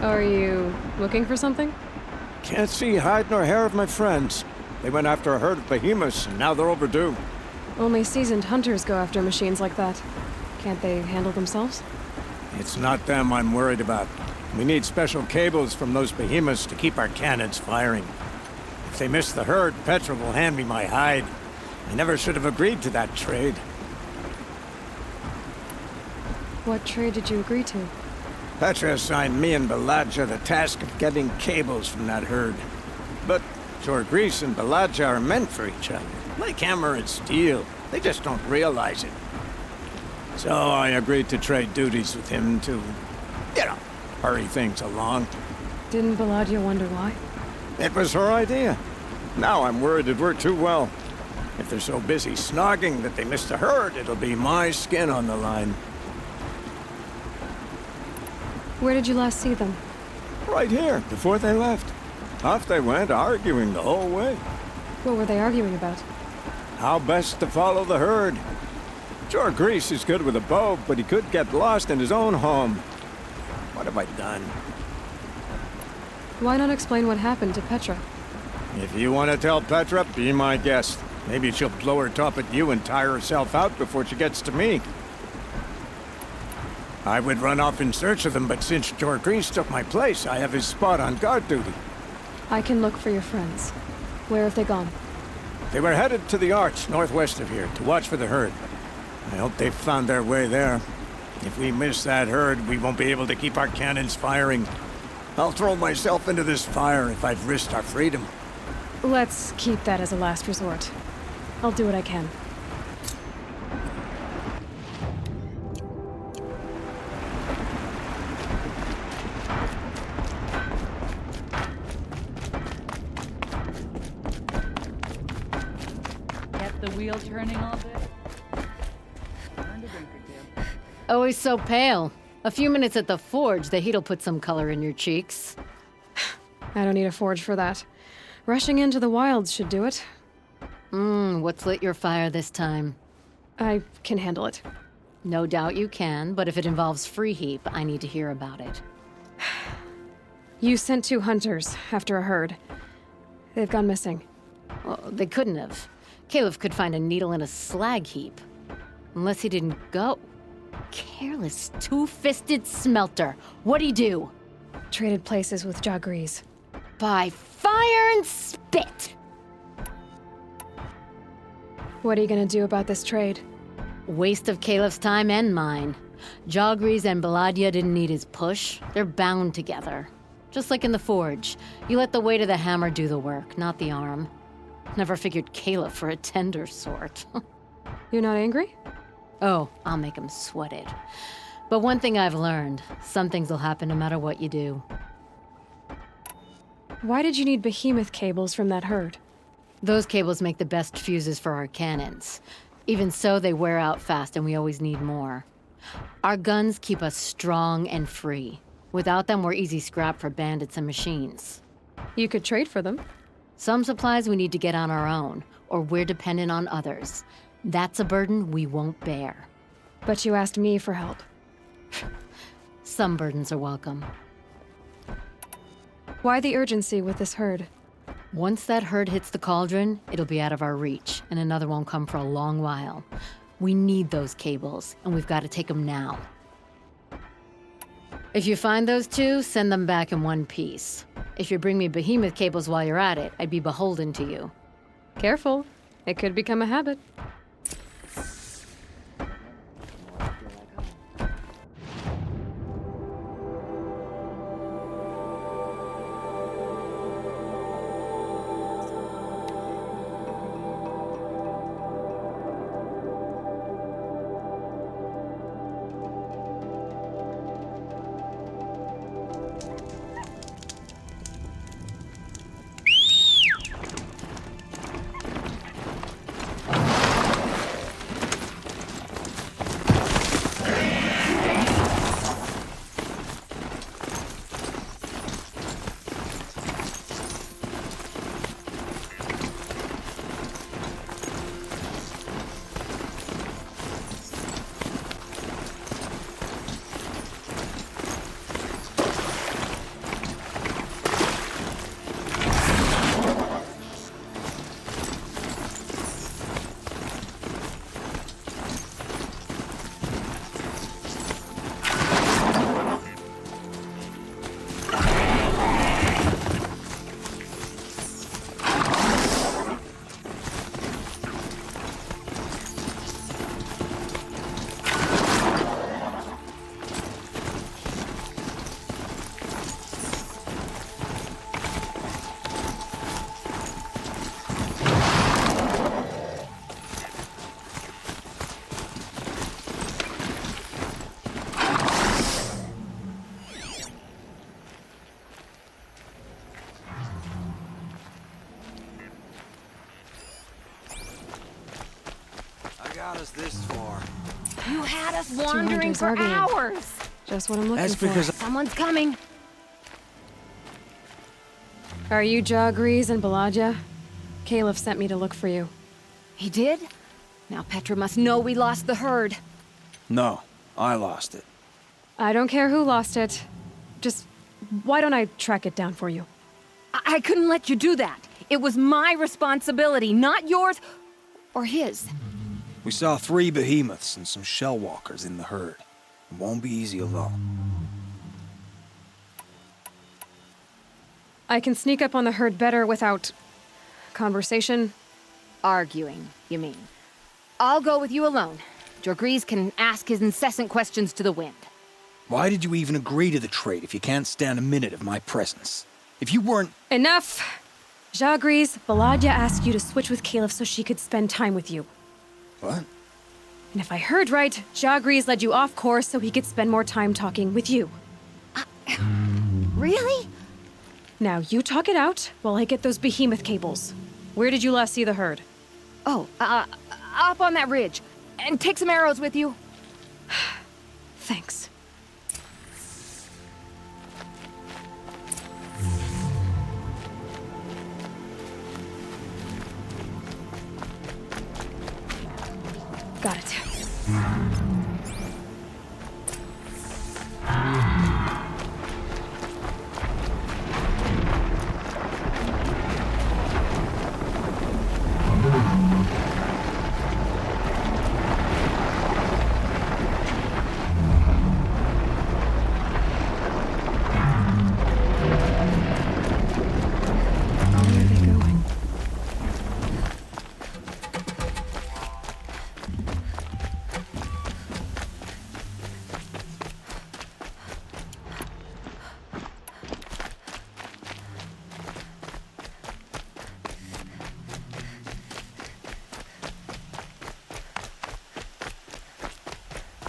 Are you looking for something? Can't see hide nor hair of my friends. They went after a herd of behemoths, and now they're overdue. Only seasoned hunters go after machines like that. Can't they handle themselves? It's not them I'm worried about. We need special cables from those behemoths to keep our cannons firing. If they miss the herd, Petra will hand me my hide. I never should have agreed to that trade. What trade did you agree to? Petra assigned me and Baladja the task of getting cables from that herd. But Jorgris and Baladja are meant for each other, like hammer and steel. They just don't realize it. So I agreed to trade duties with him to, hurry things along. Didn't Baladja wonder why? It was her idea. Now I'm worried it worked too well. If they're so busy snogging that they miss the herd, it'll be my skin on the line. Where did you last see them? Right here, before they left. Off they went, arguing the whole way. What were they arguing about? How best to follow the herd. Jorgris is good with a bow, but he could get lost in his own home. What have I done? Why not explain what happened to Petra? If you want to tell Petra, be my guest. Maybe she'll blow her top at you and tire herself out before she gets to me. I would run off in search of them, but since Jorgris took my place, I have his spot on guard duty. I can look for your friends. Where have they gone? They were headed to the Arch, northwest of here, to watch for the herd. I hope they've found their way there. If we miss that herd, we won't be able to keep our cannons firing. I'll throw myself into this fire if I've risked our freedom. Let's keep that as a last resort. I'll do what I can. Get the wheel turning all day? Earned a drink or two. Always so pale. A few minutes at the forge, the heat'll put some color in your cheeks. I don't need a forge for that. Rushing into the wilds should do it. What's lit your fire this time? I can handle it. No doubt you can, but if it involves Free Heap, I need to hear about it. You sent 2 hunters after a herd. They've gone missing. Well, they couldn't have. Caliph could find a needle in a slag heap. Unless he didn't go. Careless, two-fisted smelter. What'd he do? Traded places with Jorgris. By fire and spit! What are you gonna do about this trade? Waste of Caliph's time and mine. Jorgris and Baladja didn't need his push. They're bound together. Just like in the forge. You let the weight of the hammer do the work, not the arm. Never figured Caliph for a tender sort. You're not angry? Oh, I'll make him sweat it. But one thing I've learned, some things will happen no matter what you do. Why did you need behemoth cables from that herd? Those cables make the best fuses for our cannons. Even so, they wear out fast and we always need more. Our guns keep us strong and free. Without them, we're easy scrap for bandits and machines. You could trade for them. Some supplies we need to get on our own, or we're dependent on others. That's a burden we won't bear. But you asked me for help. Some burdens are welcome. Why the urgency with this herd? Once that herd hits the cauldron, it'll be out of our reach, and another won't come for a long while. We need those cables, and we've got to take them now. If you find those 2, send them back in one piece. If you bring me behemoth cables while you're at it, I'd be beholden to you. Careful. It could become a habit. got us this far. You had us wandering hunters for arguing. hours. Just what I'm looking That's for. because Someone's coming. Are you Jagrees and Balaja? Caliph sent me to look for you. He did? Now Petra must know we lost the herd. No, I lost it. I don't care who lost it. Just, why don't I track it down for you? I couldn't let you do that. It was my responsibility, not yours or his. We saw 3 behemoths and some shell walkers in the herd. It won't be easy alone. I can sneak up on the herd better without conversation. Arguing, you mean? I'll go with you alone. Jagrees can ask his incessant questions to the wind. Why did you even agree to the trade if you can't stand a minute of my presence? If you weren't... Enough! Jagrees, Balaja asked you to switch with Caliph so she could spend time with you. What? And if I heard right, Jagrees led you off course so he could spend more time talking with you. Really? Now you talk it out while I get those behemoth cables. Where did you last see the herd? Oh, up on that ridge. And take some arrows with you. Thanks. Got it. Where are they going?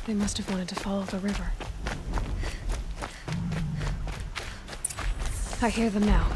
They must have wanted to follow the river. I hear them now.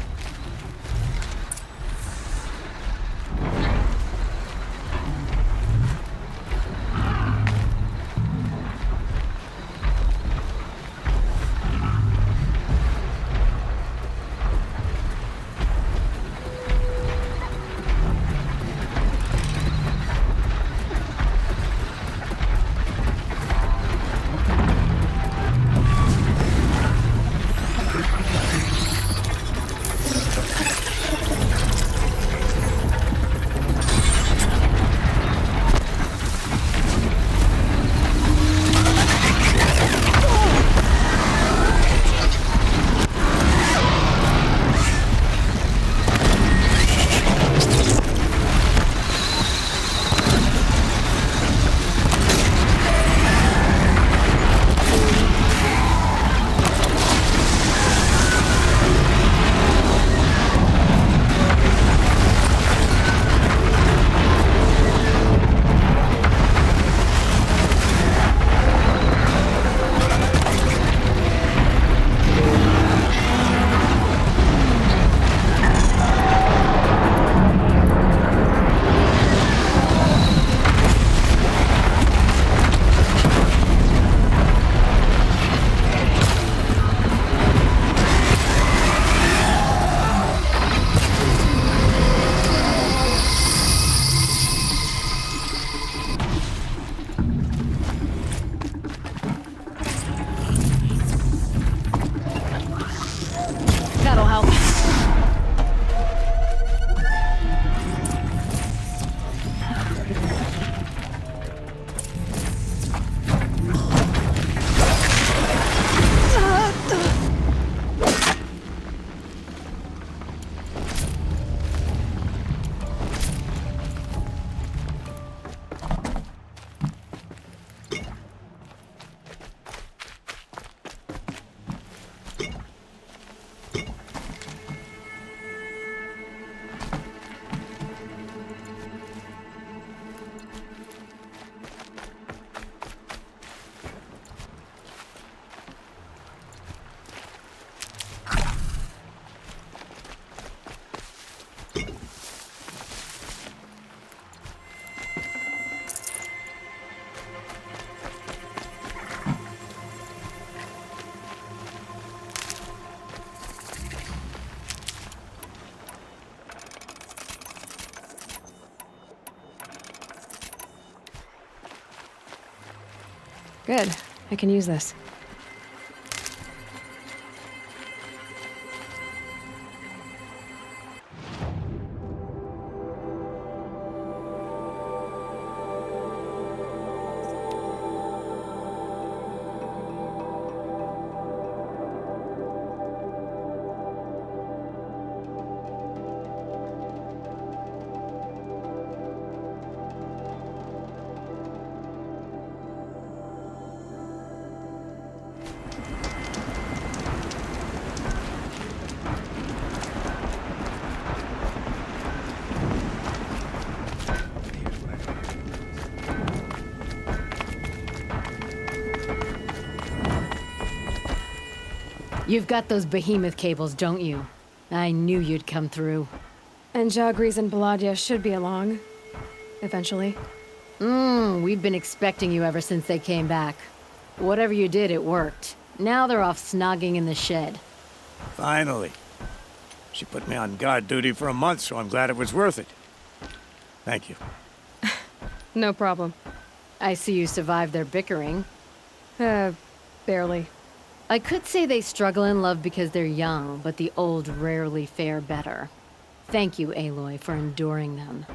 Good. I can use this. You've got those behemoth cables, don't you? I knew you'd come through. And Jagris and Baladia should be along. Eventually. We've been expecting you ever since they came back. Whatever you did, it worked. Now they're off snogging in the shed. Finally. She put me on guard duty for a month, so I'm glad it was worth it. Thank you. No problem. I see you survived their bickering. Barely. I could say they struggle in love because they're young, but the old rarely fare better. Thank you, Aloy, for enduring them.